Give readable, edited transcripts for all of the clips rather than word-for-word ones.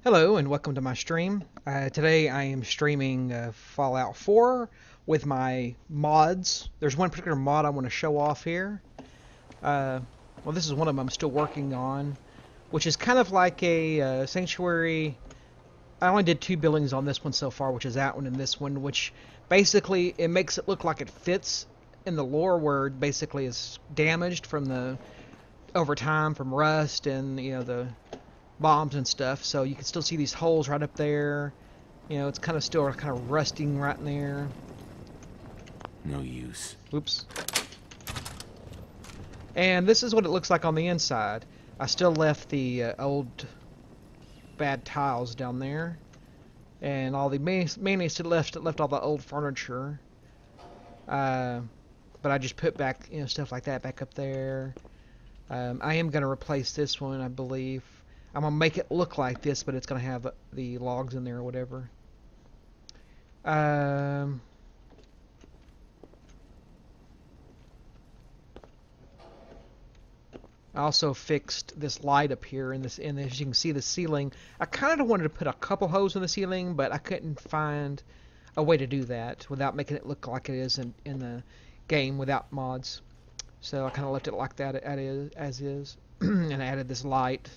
Hello and welcome to my stream. Today I am streaming Fallout 4 with my mods. There's one particular mod I want to show off here. Uh, well, this is one of them I'm still working on, which is kind of like a sanctuary. I only did 2 buildings on this one so far, which is that one and this one, which basically it makes it look like it fits in the lore where it basically is damaged from the over time from rust and the bombs and stuff, so you can still see these holes right up there. It's kind of still kind of rusting right in there. No use. Oops. And this is what it looks like on the inside. I still left the old bad tiles down there, and all the mainly still left all the old furniture. But I just put back stuff like that back up there. I am going to replace this one, I believe. I'm going to make it look like this, but it's going to have the logs in there or whatever. I also fixed this light up here, and as you can see the ceiling. I kind of wanted to put a couple holes in the ceiling, but I couldn't find a way to do that without making it look like it is in the game without mods. So I kind of left it like that as is, and added this light.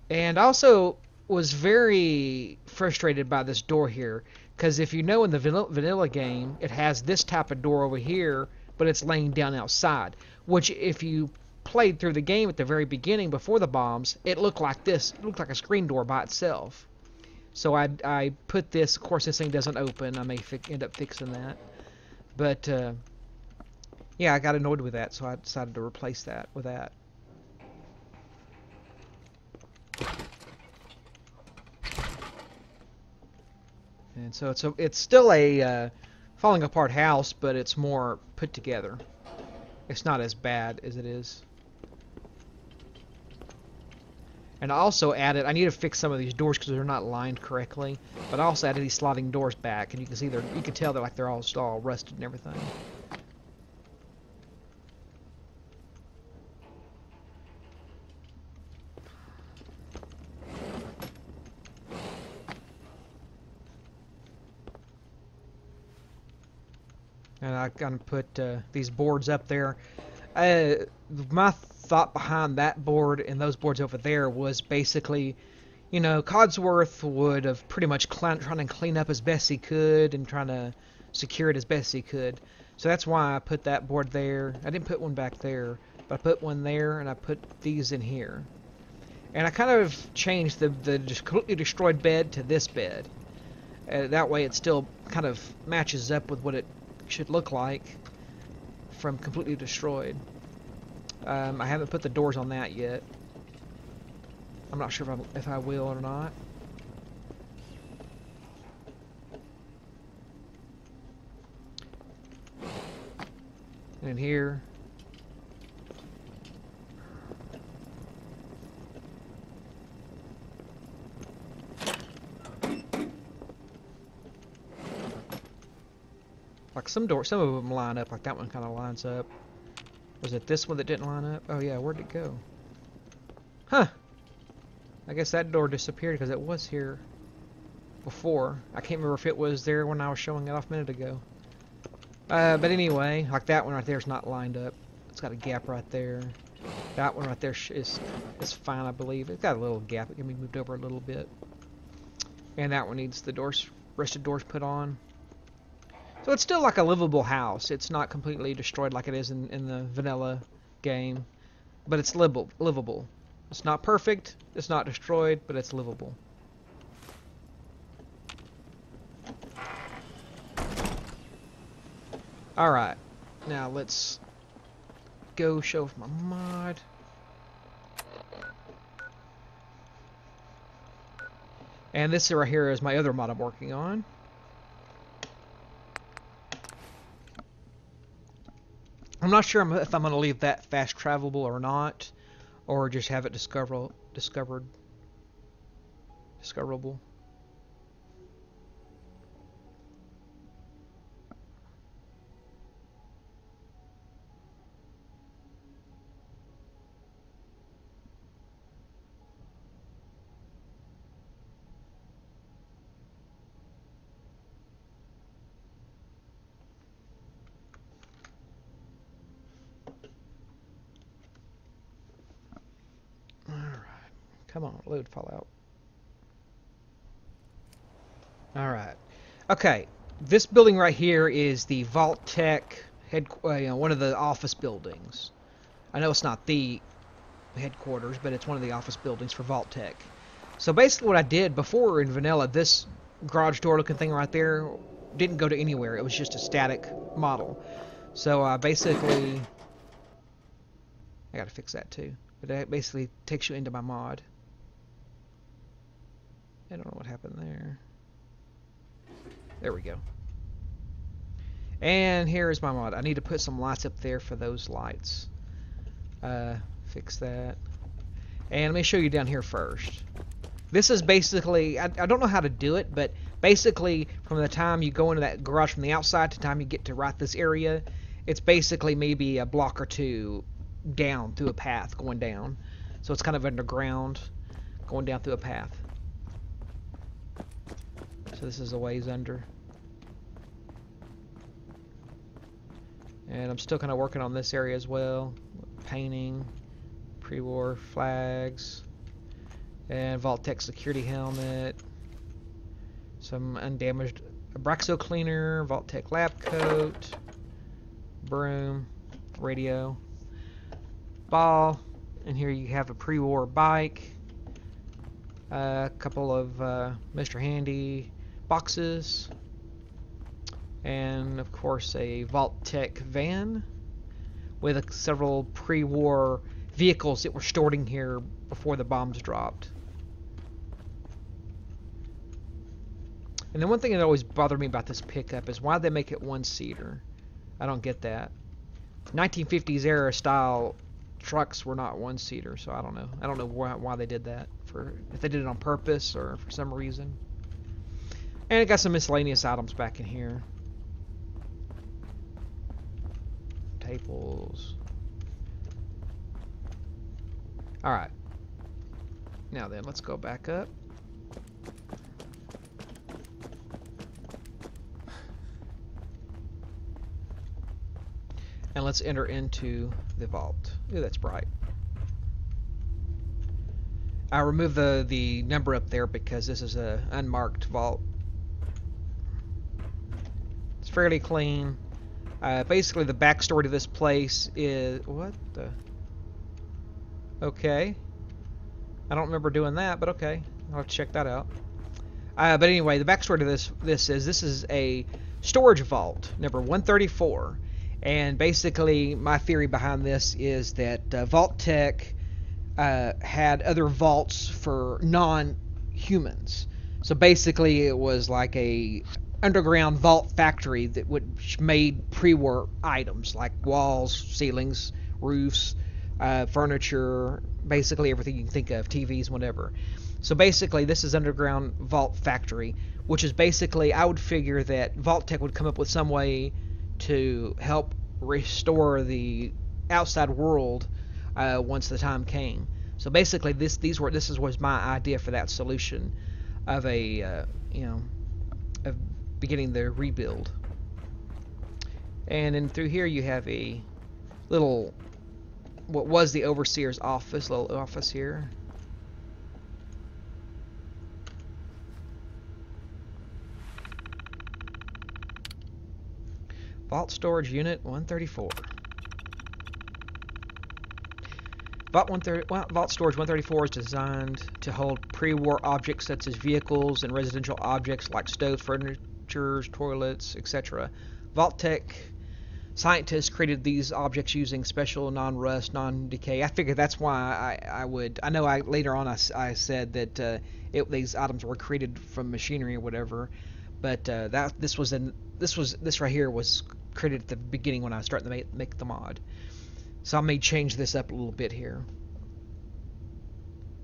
And I also was very frustrated by this door here, because if you know in the vanilla game, it has this type of door over here, but it's laying down outside, which if you played through the game at the very beginning before the bombs, it looked like this. It looked like a screen door by itself. So I put this. Of course, this thing doesn't open. I may end up fixing that. But yeah, I got annoyed with that, so I decided to replace that with that. And so it's still a falling apart house, but it's more put together. It's not as bad as it is. And I also added, I need to fix some of these doors because they're not lined correctly. But I also added these sliding doors back, and you can see you can tell they're all rusted and everything. And I kind of put these boards up there. My thought behind that board and those boards over there was basically, Codsworth would have pretty much trying to clean up as best he could and trying to secure it as best he could. So that's why I put that board there. I didn't put one back there, but I put one there and I put these in here. And I kind of changed the just completely destroyed bed to this bed. That way it still kind of matches up with what it should look like from completely destroyed. I haven't put the doors on that yet. I'm not sure if I will or not. And in here. Like some of them line up, like that one kind of lines up. Was it this one that didn't line up? Oh yeah, where'd it go? Huh. I guess that door disappeared because it was here before. I can't remember if it was there when I was showing it off a minute ago. But anyway, like that one right there is not lined up. It's got a gap right there. That one right there is fine, I believe. It's got a little gap. It can be moved over a little bit. And that one needs the rest of doors put on. So it's still like a livable house. It's not completely destroyed like it is in the vanilla game. But it's livable. It's not perfect, it's not destroyed, but it's livable. Alright, now let's go show off my mod. And this right here is my other mod I'm working on. I'm not sure if I'm going to leave that fast travelable or not, or just have it discoverable. Come on, load Fallout. Alright. Okay, this building right here is the Vault-Tec one of the office buildings. I know it's not the headquarters, but it's one of the office buildings for Vault-Tec. So basically what I did before in vanilla, this garage door looking thing right there didn't go to anywhere. It was just a static model. So basically, I gotta fix that too. But that basically takes you into my mod. I don't know what happened there. There we go. And here is my mod. I need to put some lights up there for those lights. Fix that. And let me show you down here first. This is basically, I don't know how to do it, but basically from the time you go into that garage from the outside to the time you get to right this area, it's basically maybe a block or two down through a path going down. So it's kind of underground going down through a path. So this is a ways under. And I'm still kind of working on this area as well. Painting, pre-war flags, and Vault-Tec security helmet, some undamaged Abraxo cleaner, Vault-Tec lab coat, broom, radio, ball, and here you have a pre-war bike, a couple of Mr. Handy boxes, and of course a Vault-Tec van with several pre-war vehicles that were stored in here before the bombs dropped. And then one thing that always bothered me about this pickup is why they make it one-seater. I don't get that. 1950s era style trucks were not one-seater, so I don't know. I don't know why they did that. If they did it on purpose or for some reason. And it got some miscellaneous items back in here. Tables. Alright. Now then, let's go back up. And let's enter into the vault. Ooh, that's bright. I removed the number up there because this is a unmarked vault. It's fairly clean. Basically, the backstory to this place is... What the... Okay. I don't remember doing that, but okay. I'll have to check that out. But anyway, the backstory to this is a storage vault, number 134. And basically, my theory behind this is that Vault-Tec had other vaults for non-humans. So basically, it was like a underground vault factory that made pre-war items like walls, ceilings, roofs, furniture, basically everything you can think of, TVs, whatever. So basically, this is underground vault factory, which is basically, I would figure that Vault-Tec would come up with some way to help restore the outside world once the time came. So basically, this was my idea for that solution of of beginning the rebuild. And then through here you have a little, what was the overseer's office, little office here. Vault Storage Unit 134. Vault Storage 134 is designed to hold pre-war objects such as vehicles and residential objects like stoves, furniture, toilets, etc. Vault-Tec scientists created these objects using special non-rust, non-decay. I figured that's why I know later on I said that these items were created from machinery or whatever, but this right here was created at the beginning when I was starting to make the mod. So I may change this up a little bit here.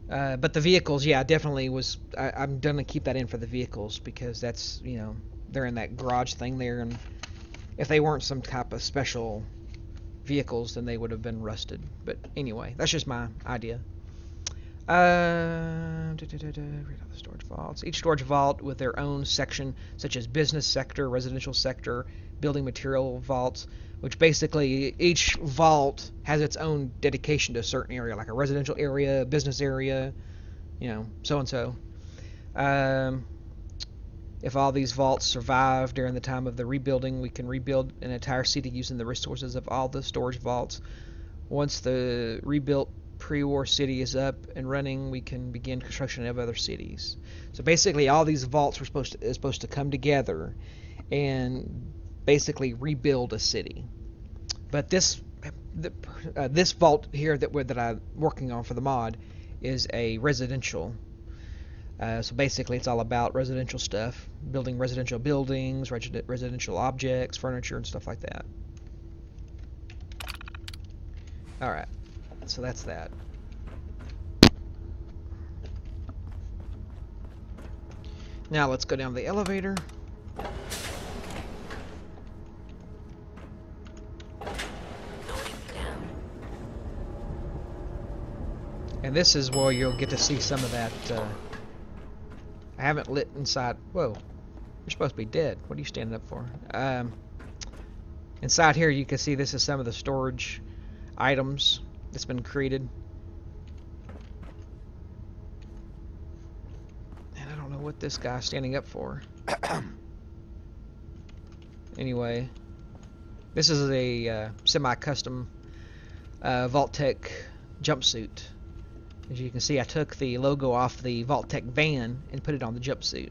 But the vehicles, yeah, definitely I'm gonna keep that in for the vehicles because that's, they're in that garage thing there, and if they weren't some type of special vehicles, then they would have been rusted. But anyway, that's just my idea. Storage vaults. Each storage vault with their own section, such as business sector, residential sector, building material vaults, which basically each vault has its own dedication to a certain area, like a residential area, business area, you know, so and so. If all these vaults survive during the time of the rebuilding, we can rebuild an entire city using the resources of all the storage vaults. Once the rebuilt pre-war city is up and running, we can begin construction of other cities. So basically, all these vaults are supposed to come together and basically rebuild a city. But this vault here that I'm working on for the mod is a residential. So basically, it's all about residential stuff, building residential buildings, residential objects, furniture, and stuff like that. All right, so that's that. Now let's go down the elevator. And this is where you'll get to see some of that. I haven't lit inside. Whoa, you're supposed to be dead. What are you standing up for? Inside here, you can see this is some of the storage items that's been created. And I don't know what this guy's standing up for. Anyway, this is a semi-custom Vault-Tec jumpsuit. As you can see, I took the logo off the Vault-Tec van and put it on the jumpsuit.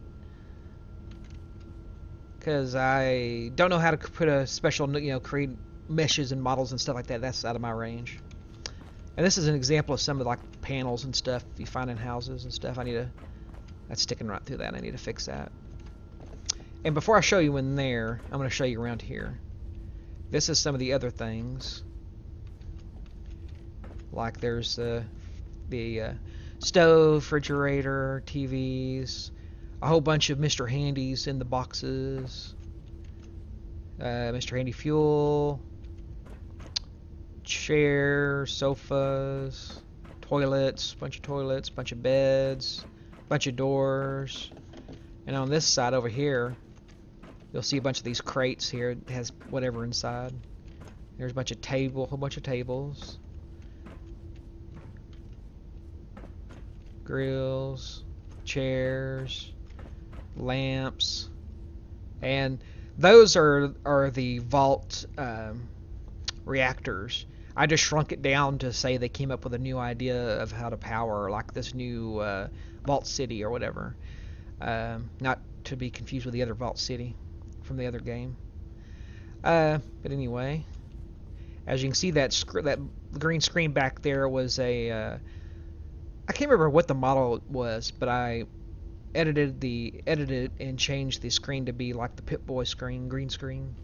Because I don't know how to put a special, create meshes and models and stuff like that. That's out of my range. And this is an example of some of like panels and stuff you find in houses and stuff. That's sticking right through that. I need to fix that. And before I show you in there, I'm going to show you around here. This is some of the other things. Like there's the stove, refrigerator, TVs, a whole bunch of Mr. Handy's in the boxes, Mr. Handy fuel, chairs, sofas, toilets, bunch of beds, bunch of doors. And on this side over here, you'll see a bunch of these crates here. It has whatever inside. There's a bunch of whole bunch of tables. Grills, chairs, lamps, and those are the vault reactors. I just shrunk it down to say they came up with a new idea of how to power like this new Vault City or whatever. Not to be confused with the other Vault City from the other game. But anyway, as you can see, that green screen back there was a I can't remember what the model was, but I edited and changed the screen to be like the Pip-Boy screen, green screen.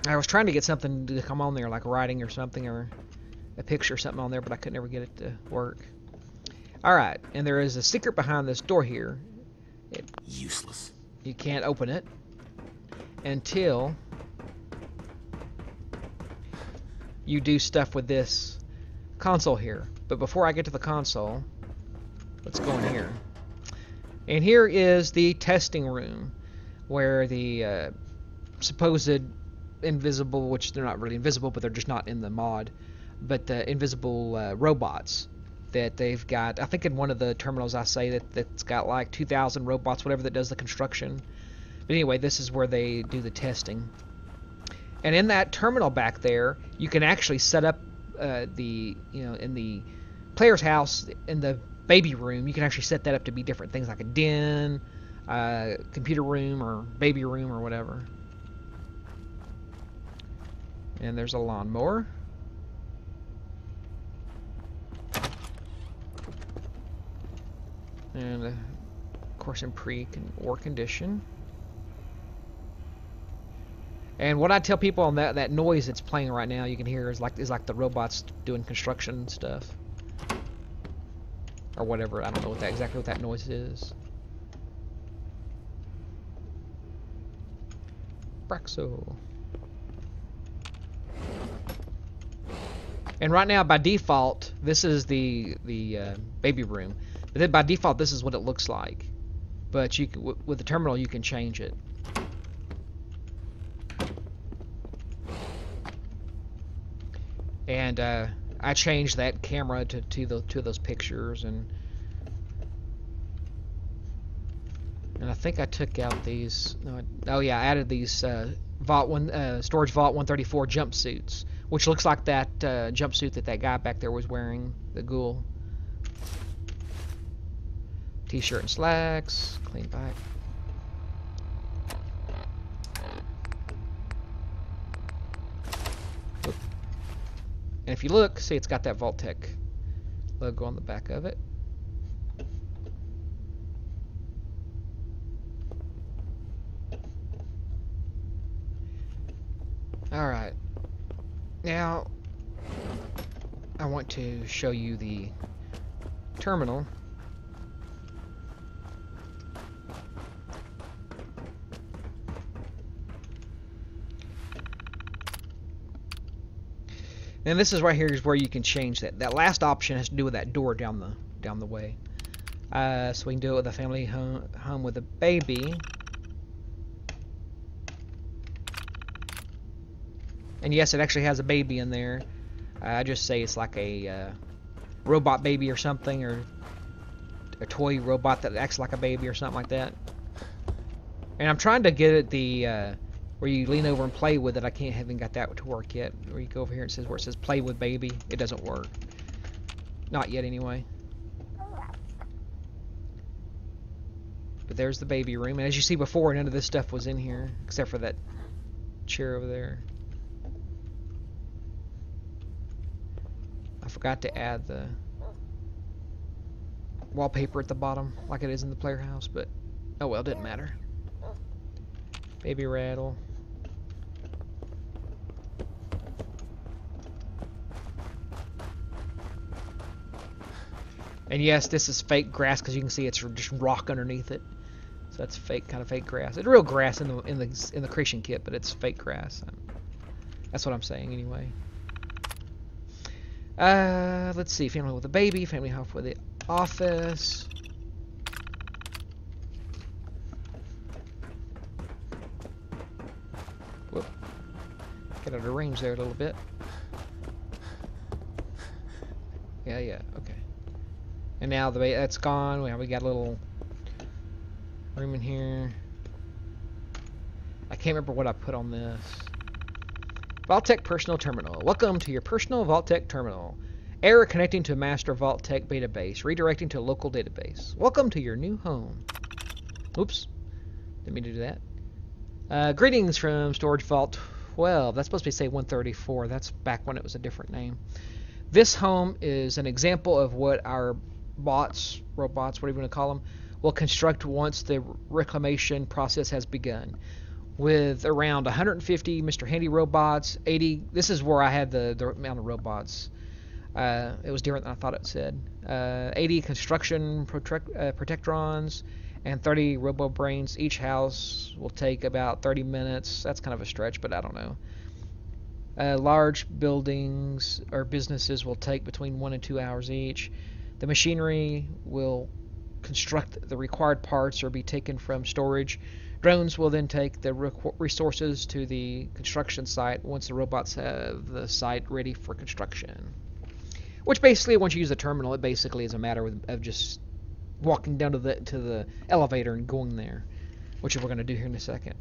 I was trying to get something to come on there, like writing or something, or a picture or something on there, but I could never get it to work. Alright, and there is a secret behind this door here. Useless. You can't open it until you do stuff with this console here. But before I get to the console, let's go in here. And here is the testing room where the supposed invisible, which they're not really invisible, but they're just not in the mod, but the invisible robots that they've got. I think in one of the terminals I say that's got like 2,000 robots, whatever, that does the construction. But anyway, this is where they do the testing. And in that terminal back there, you can actually set up in the player's house, in the baby room, you can actually set that up to be different things, like a den, computer room, or baby room, or whatever. And there's a lawnmower. And of course in pre-war condition. And what I tell people on that noise that's playing right now, you can hear is like the robots doing construction stuff, or whatever. I don't know exactly what that noise is. Braxo. And right now, by default, this is the baby room. But then by default, this is what it looks like. But you can, with the terminal, you can change it. And I changed that camera to those pictures, and And I think I took out these. No, oh yeah, I added these storage vault 134 jumpsuits, which looks like that jumpsuit that guy back there was wearing, the ghoul. T-shirt and slacks, clean back. Oop. And if you look, see it's got that Vault-Tec logo on the back of it. Alright, now I want to show you the terminal. And this is right here is where you can change that. That last option has to do with that door down the way. So we can do it with a family home with a baby. And yes, it actually has a baby in there. I just say it's like a robot baby or something, or a toy robot that acts like a baby or something like that. And I'm trying to get it where you lean over and play with it. I haven't got that to work yet. Where you go over here and where it says play with baby. It doesn't work. Not yet anyway. But there's the baby room. And as you see before, none of this stuff was in here except for that chair over there. I forgot to add the wallpaper at the bottom like it is in the player house, but oh well, didn't matter. Baby rattle. And yes, this is fake grass because you can see it's just rock underneath it. So that's fake, kind of fake grass. It's real grass in the creation kit, but it's fake grass. That's what I'm saying anyway. Let's see. Family with a baby. Family home with the office. Whoop. Get out of range there a little bit. Yeah, okay. And now that's gone. We got a little room in here. I can't remember what I put on this. Vault-Tec Personal Terminal. Welcome to your personal Vault-Tec terminal. Error connecting to master Vault-Tec database. Redirecting to local database. Welcome to your new home. Oops. Didn't mean to do that. Greetings from Storage Vault 12. That's supposed to be say 134. That's back when it was a different name. This home is an example of what our robots, whatever you want to call them, will construct once the reclamation process has begun. With around 150 Mr. Handy robots, 80. This is where I had the amount of robots. It was different than I thought it said. 80 construction protectrons and 30 robo brains. Each house will take about 30 minutes. That's kind of a stretch, but I don't know. Large buildings or businesses will take between 1 and 2 hours each. The machinery will construct the required parts or be taken from storage. Drones will then take the resources to the construction site once the robots have the site ready for construction. Which basically, once you use the terminal, it basically is a matter of just walking down to the elevator and going there, which we're going to do here in a second.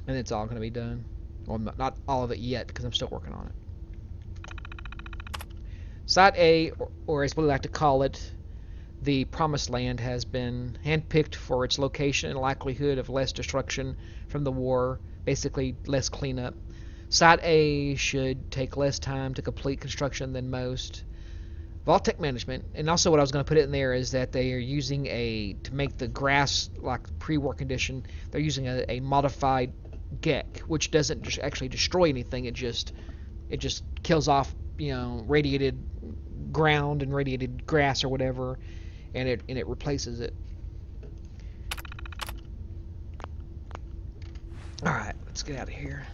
And it's all going to be done. Well, not all of it yet, because I'm still working on it. Site A, or as we like to call it, the Promised Land, has been handpicked for its location and likelihood of less destruction from the war, basically less cleanup. Site A should take less time to complete construction than most. Vault-Tec management, and also what I was going to put in there is that they are using to make the grass like pre-war condition, they're using a modified GECK, which doesn't just actually destroy anything, it just kills off, radiated ground and radiated grass or whatever, and it replaces it. Alright, let's get out of here.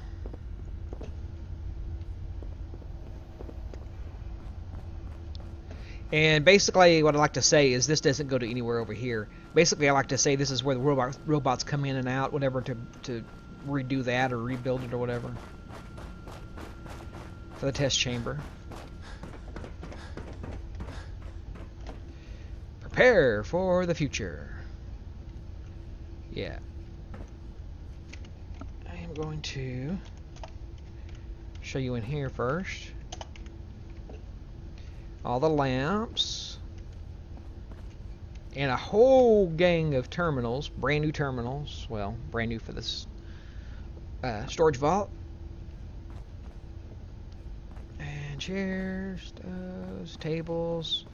And basically what I like to say is this doesn't go to anywhere over here. Basically I like to say this is where the robots come in and out, whatever, to redo that or rebuild it or whatever. For the test chamber. Prepare for the future. Yeah. I am going to show you in here first. All the lamps. And a whole gang of terminals, brand new terminals. Well, brand new for this storage vault. And chairs, those tables,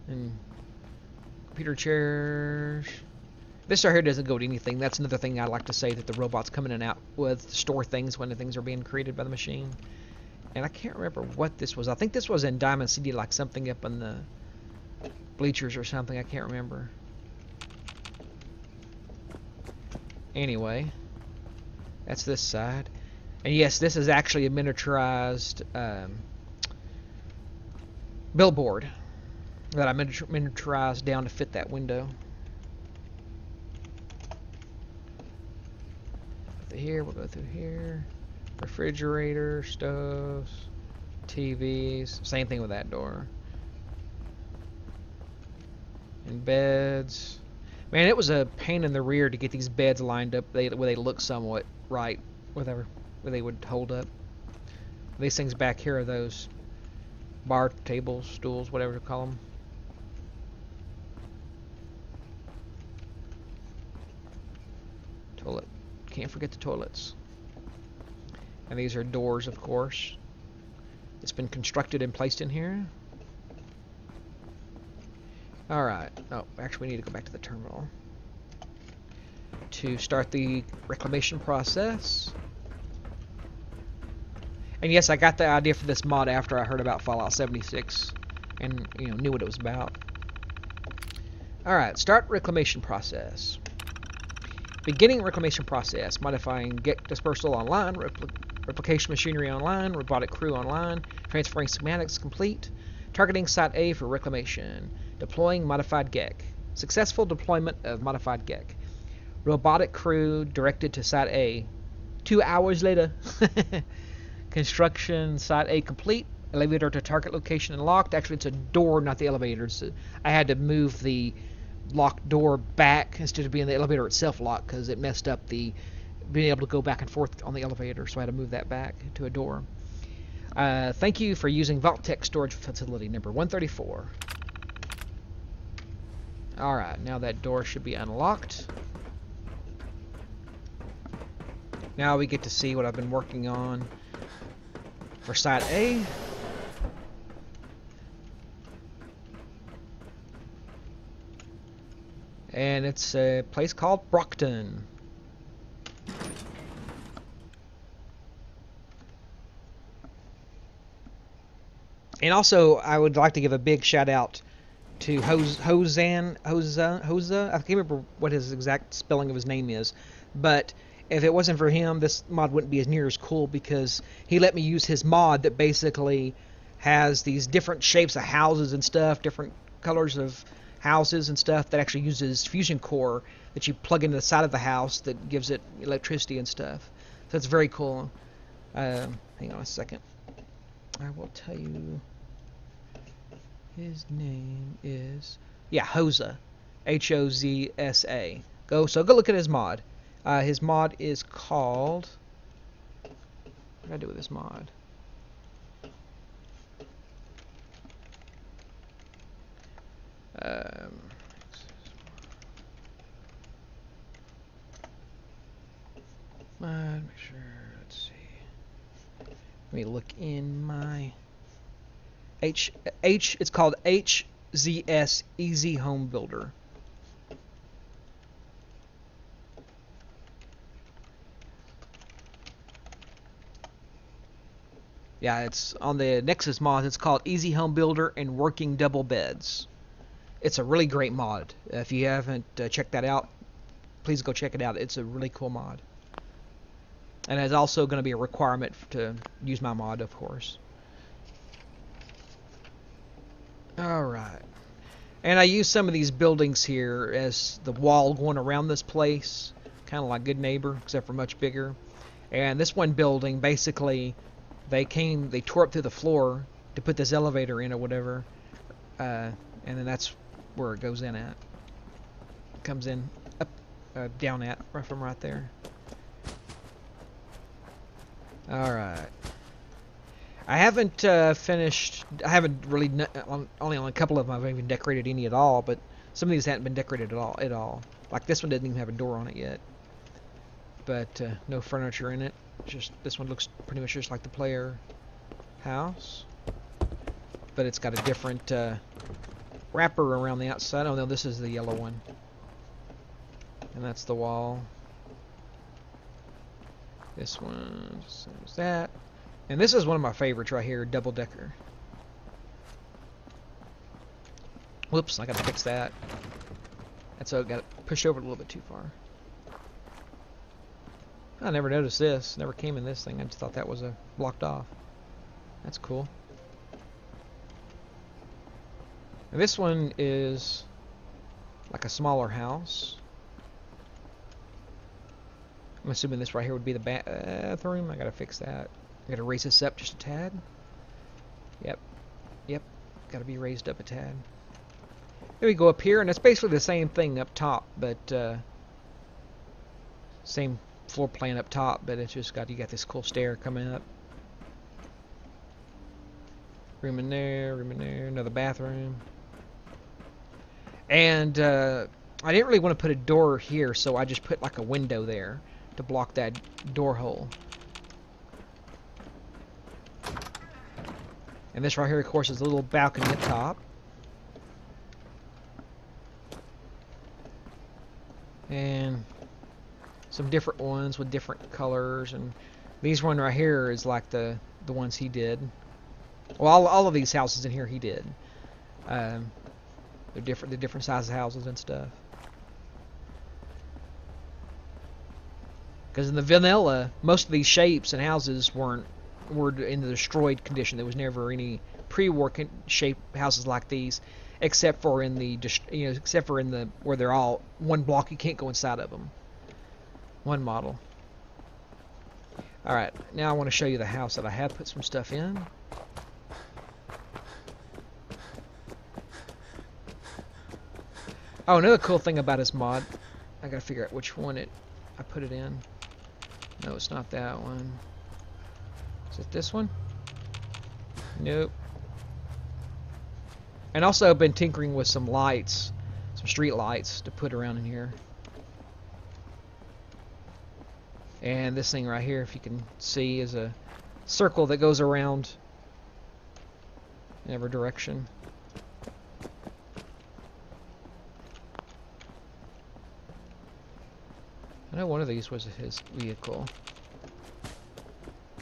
and computer chairs. This right here doesn't go to anything. That's another thing I like to say, that the robot's coming in and out with to store things when the things are being created by the machine. And I can't remember what this was. I think this was in Diamond City, like something up in the bleachers or something. I can't remember. Anyway, that's this side. And yes, this is actually a miniaturized billboard that I miniaturized down to fit that window. Here, we'll go through here. Refrigerator, stoves, TVs. Same thing with that door. And beds. Man, it was a pain in the rear to get these beds lined up where they look somewhat right, where they would hold up. These things back here are those bar tables, stools, whatever you call them. Toilet. Can't forget the toilets. And these are doors, of course. It's been constructed and placed in here. Alright. Oh, actually we need to go back to the terminal to start the reclamation process. And yes, I got the idea for this mod after I heard about Fallout 76 and knew what it was about. Alright, start reclamation process. Beginning reclamation process. Modifying get dispersal online, replication machinery online, robotic crew online, transferring schematics complete, targeting Site A for reclamation, deploying modified GEC. Successful deployment of modified GEC. Robotic crew directed to Site A. 2 hours later. Construction Site A complete. Elevator to target location unlocked. Actually, it's a door, not the elevator. So I had to move the locked door back instead of being the elevator itself locked because it messed up the being able to go back and forth on the elevator, so I had to move that back to a door. Thank you for using Vault-Tec storage facility number 134. Alright, now that door should be unlocked. Now we get to see what I've been working on for Site A. And it's a place called Brockton. And also, I would like to give a big shout out to Hoza. I can't remember what his exact spelling of his name is, but if it wasn't for him, this mod wouldn't be as near as cool because he let me use his mod that basically has these different shapes of houses and stuff, different colors of houses and stuff that actually uses Fusion Core that you plug into the side of the house that gives it electricity and stuff. So it's very cool. Hang on a second. I will tell you. His name is Hoza, Hozsa. Go look at his mod. His mod is called. What did I do with this mod? Make sure. Let's see. Let me look in my it's called HZS Easy Home Builder. Yeah, it's on the Nexus mod. It's called Easy Home Builder and Working Double Beds. It's a really great mod. If you haven't checked that out, please go check it out. It's a really cool mod. And it's also going to be a requirement to use my mod, of course. Alright. And I use some of these buildings here as the wall going around this place. Kind of like Good Neighbor, except for much bigger. And this one building, basically, they tore up through the floor to put this elevator in or whatever. And then that's where it goes in at. It comes in up down at from right there. All right. I haven't finished. I haven't really. Only on a couple of them I've even decorated any at all. But some of these haven't been decorated at all. Like this one doesn't even have a door on it yet. But no furniture in it. Just this one looks pretty much just like the player house. But it's got a different wrapper around the outside. Oh no, this is the yellow one. And that's the wall. This one, same as that. And this is one of my favorites right here, double decker. Whoops, I gotta fix that. That's so got it pushed over a little bit too far. I never noticed this. Never came in this thing. I just thought that was blocked off. That's cool. And this one is like a smaller house. I'm assuming this right here would be the bathroom. I gotta fix that. I gotta raise this up just a tad. Yep. Gotta be raised up a tad. Then we go up here, and it's basically the same thing up top, but same floor plan up top, but it's just you got this cool stair coming up. Room in there, another bathroom. And I didn't really want to put a door here, so I just put like a window there to block that door hole. And this right here, of course, is a little balcony at top. And some different ones with different colors. And these one right here is like the ones he did. Well, all of these houses in here he did. They're different. The different sizes of houses and stuff. Because in the vanilla, most of these shapes and houses were in the destroyed condition. There was never any pre-war shape houses like these, except for in the where they're all one block. You can't go inside of them. One model. All right, now I want to show you the house that I have put some stuff in. Oh, another cool thing about his mod, I gotta figure out which one I put it in. No, it's not that one. Is it this one? Nope. And also I've been tinkering with some lights, some street lights to put around in here. And this thing right here, if you can see, is a circle that goes around in every direction. I know one of these was his vehicle.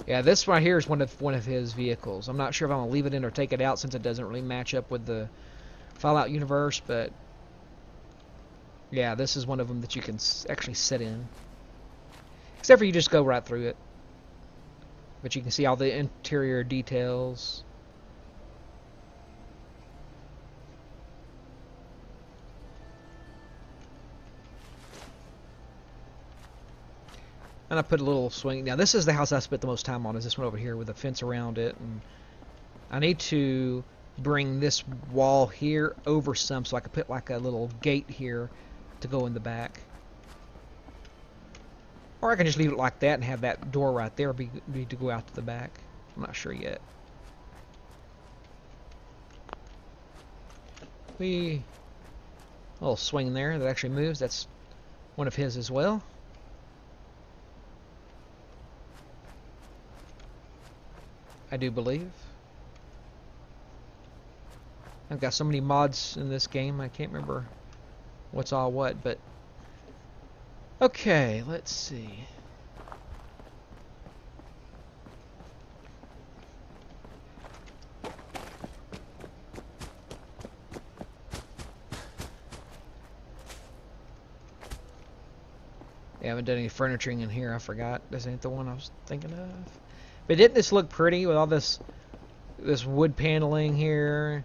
Yeah, this right here is one of his vehicles. I'm not sure if I'm gonna leave it in or take it out since it doesn't really match up with the Fallout universe, but yeah, this is one of them that you can actually sit in. Except for you just go right through it. But you can see all the interior details. And I put a little swing. Now this is the house I spent the most time on, is this one over here with a fence around it. And I need to bring this wall here over some so I could put like a little gate here to go in the back. Or I can just leave it like that and have that door right there be to go out to the back. I'm not sure yet. A little swing there that actually moves. That's one of his as well. I do believe. I've got so many mods in this game, I can't remember what's all what, but okay, let's see. I haven't done any furnituring in here, I forgot. This ain't the one I was thinking of. But didn't this look pretty with all this wood paneling here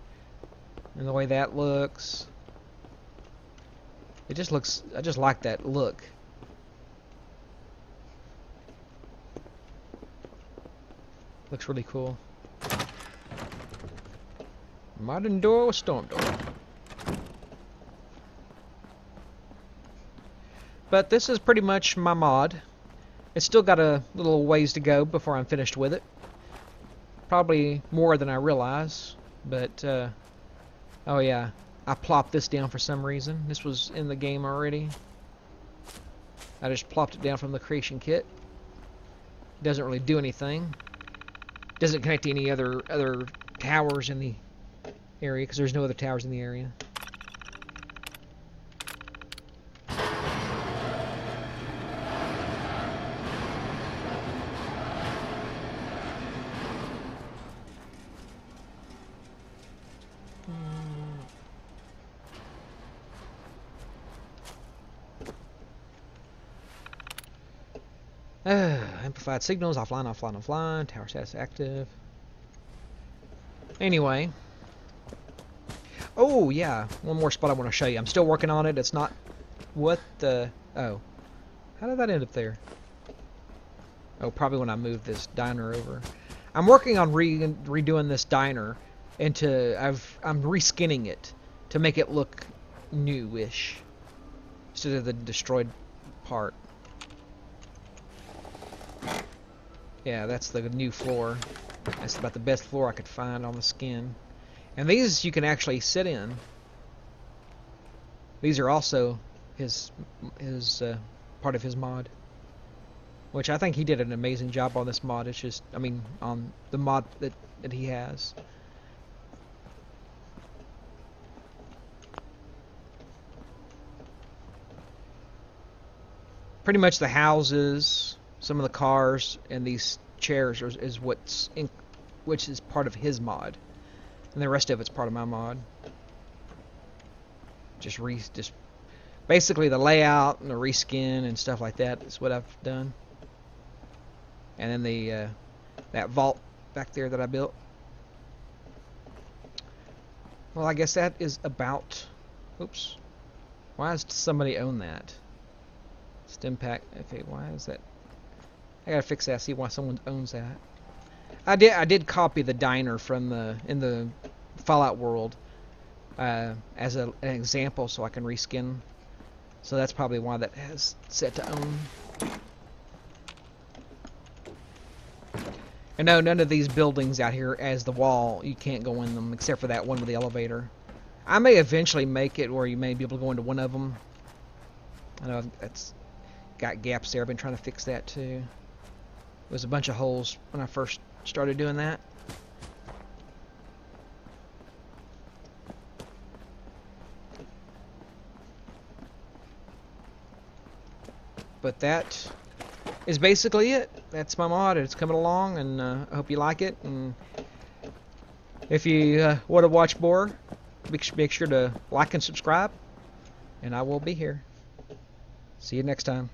and the way that looks? It just looks, I just like that look. Looks really cool. Modern door with storm door. But this is pretty much my mod. It's still got a little ways to go before I'm finished with it. Probably more than I realize. But, oh yeah, I plopped this down for some reason. This was in the game already. I just plopped it down from the creation kit. Doesn't really do anything. Doesn't connect to any other towers in the area, because there's no other towers in the area. Amplified signals, offline, offline, offline, tower status active. Anyway. Oh, yeah, one more spot I want to show you. I'm still working on it. It's not... What the... Oh. How did that end up there? Oh, probably when I moved this diner over. I'm working on redoing this diner into... I'm reskinning it to make it look new-ish instead of the destroyed part. Yeah, that's the new floor. That's about the best floor I could find on the skin. And these you can actually sit in. These are also his part of his mod. Which I think he did an amazing job on this mod. It's just, I mean, on the mod that he has. Pretty much the houses, some of the cars, and these chairs is which is part of his mod, and the rest of it's part of my mod. Just basically the layout and the reskin and stuff like that is what I've done. And then the that vault back there that I built. Well, I guess that is about. Oops. Why does somebody own that? Stim pack. Okay, why is that? I gotta fix that. See why someone owns that. I did copy the diner from in the Fallout world as an example, so I can reskin. So that's probably why that has set to own. And no, none of these buildings out here as the wall, you can't go in them except for that one with the elevator. I may eventually make it where you may be able to go into one of them. I know that's got gaps there. I've been trying to fix that too. There was a bunch of holes when I first started doing that. But that is basically it. That's my mod. It's coming along, and I hope you like it. And if you want to watch more, make sure to like and subscribe. And I will be here. See you next time.